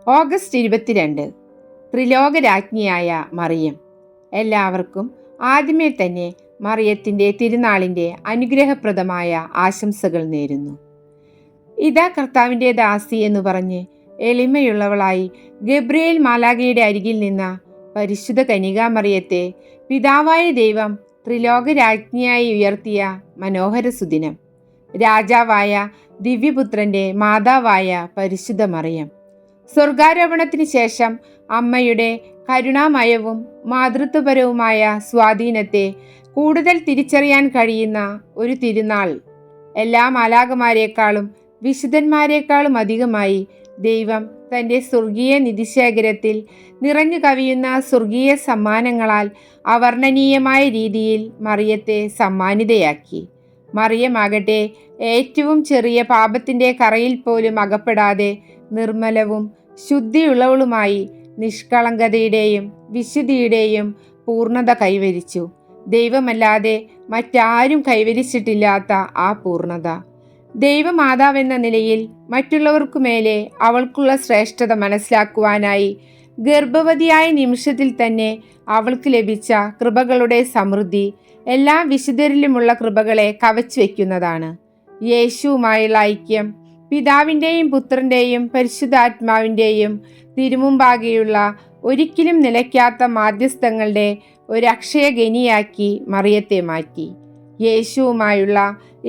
August 22 ത്രിലോകരാജ്ഞിയായ Mariyam. എല്ലാവർക്കും ആദ്യമേ തന്നെ മറിയത്തിൻ്റെ തിരുനാളിൻ്റെ അനുഗ്രഹപ്രദമായ ആശംസകൾ നേരുന്നു. ഇതാ കർത്താവിൻ്റെ ദാസി എന്ന് പറഞ്ഞ് എളിമയുള്ളവളായി ഗബ്രിയേൽ മാലാഖയുടെ അരികിൽ നിന്ന പരിശുദ്ധ കന്യകാമറിയത്തെ പിതാവായ ദൈവം ത്രിലോകരാജ്ഞിയായി ഉയർത്തിയ മനോഹര സുദിനം. രാജാവായ ദിവ്യപുത്രൻ്റെ മാതാവായ പരിശുദ്ധ മറിയം സ്വർഗാരോപണത്തിന് ശേഷം അമ്മയുടെ കരുണാമയവും മാതൃത്വപരവുമായ സ്വാധീനത്തെ കൂടുതൽ തിരിച്ചറിയാൻ കഴിയുന്ന ഒരു തിരുനാൾ. എല്ലാ മാലാഖമാരെക്കാളും വിശുദ്ധന്മാരെക്കാളും അധികമായി ദൈവം തൻ്റെ സ്വർഗീയ നിധിശേഖരത്തിൽ നിറഞ്ഞു കവിയുന്ന സ്വർഗീയ സമ്മാനങ്ങളാൽ അവർണ്ണനീയമായ രീതിയിൽ മറിയത്തെ സമ്മാനിതയാക്കി. മറിയമാകട്ടെ ഏറ്റവും ചെറിയ പാപത്തിൻ്റെ കറയിൽ പോലും അകപ്പെടാതെ നിർമ്മലവും ശുദ്ധിയുള്ളവളുമായി നിഷ്കളങ്കതയുടെയും വിശുദ്ധിയുടെയും പൂർണ്ണത കൈവരിച്ചു. ദൈവമല്ലാതെ മറ്റാരും കൈവരിച്ചിട്ടില്ലാത്ത ആ പൂർണ്ണത. ദൈവമാതാവെന്ന നിലയിൽ മറ്റുള്ളവർക്കുമേലെ അവൾക്കുള്ള ശ്രേഷ്ഠത മനസ്സിലാക്കുവാനായി ഗർഭവതിയായ നിമിഷത്തിൽ തന്നെ അവൾക്ക് ലഭിച്ച കൃപകളുടെ സമൃദ്ധി എല്ലാ വിശുദ്ധരിലുമുള്ള കൃപകളെ കവച്ചു വയ്ക്കുന്നതാണ്. യേശുവുമായുള്ള ഐക്യം പിതാവിൻ്റെയും പുത്രൻ്റെയും പരിശുദ്ധാത്മാവിൻ്റെയും തിരുമുമ്പാകെയുള്ള ഒരിക്കലും നിലയ്ക്കാത്ത മാധ്യസ്ഥങ്ങളുടെ ഒരു അക്ഷയഖനിയാക്കി മറിയത്തെ മാറ്റി. യേശുവുമായുള്ള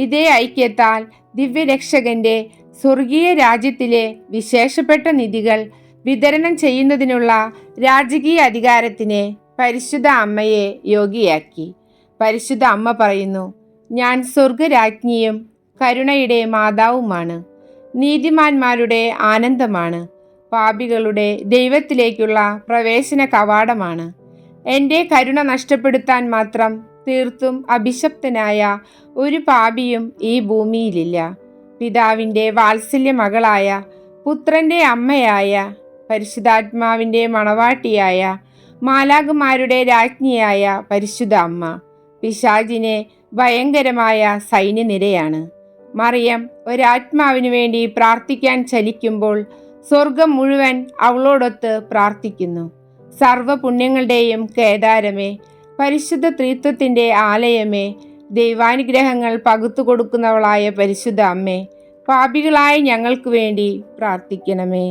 ഇതേ ഐക്യത്താൽ ദിവ്യരക്ഷകന്റെ സ്വർഗീയ രാജ്യത്തിലെ വിശേഷപ്പെട്ട നിധികൾ വിതരണം ചെയ്യുന്നതിനുള്ള രാജകീയ അധികാരത്തിന് പരിശുദ്ധ അമ്മയെ യോഗ്യയാക്കി. പരിശുദ്ധ അമ്മ പറയുന്നു, ഞാൻ സ്വർഗരാജ്ഞിയും കരുണയുടെ മാതാവുമാണ്, നീതിമാന്മാരുടെ ആനന്ദമാണ്, പാപികളുടെ ദൈവത്തിലേക്കുള്ള പ്രവേശന കവാടമാണ്. എൻ്റെ കരുണ നഷ്ടപ്പെടുത്താൻ മാത്രം തീർത്തും അഭിശപ്തനായ ഒരു പാപിയും ഈ ഭൂമിയിലില്ല. പിതാവിൻ്റെ വാത്സല്യ മകളായ, പുത്രൻ്റെ അമ്മയായ, പരിശുദ്ധാത്മാവിൻ്റെ മണവാട്ടിയായ, മാലാഖമാരുടെ രാജ്ഞിയായ പരിശുദ്ധ അമ്മ പിശാചിനെ ഭയങ്കരമായ സൈന്യനിരയാണ്. മറിയം ഒരാത്മാവിനു വേണ്ടി പ്രാർത്ഥിക്കാൻ ചലിക്കുമ്പോൾ സ്വർഗം മുഴുവൻ അവളോടൊത്ത് പ്രാർത്ഥിക്കുന്നു. സർവ്വപുണ്യങ്ങളുടെയും കേദാരമേ, പരിശുദ്ധ ത്രിത്വത്തിൻ്റെ ആലയമേ, ദൈവാനുഗ്രഹങ്ങൾ പകുത്തു കൊടുക്കുന്നവളായ പരിശുദ്ധ അമ്മേ, പാപികളായ ഞങ്ങൾക്ക് വേണ്ടി പ്രാർത്ഥിക്കണമേ.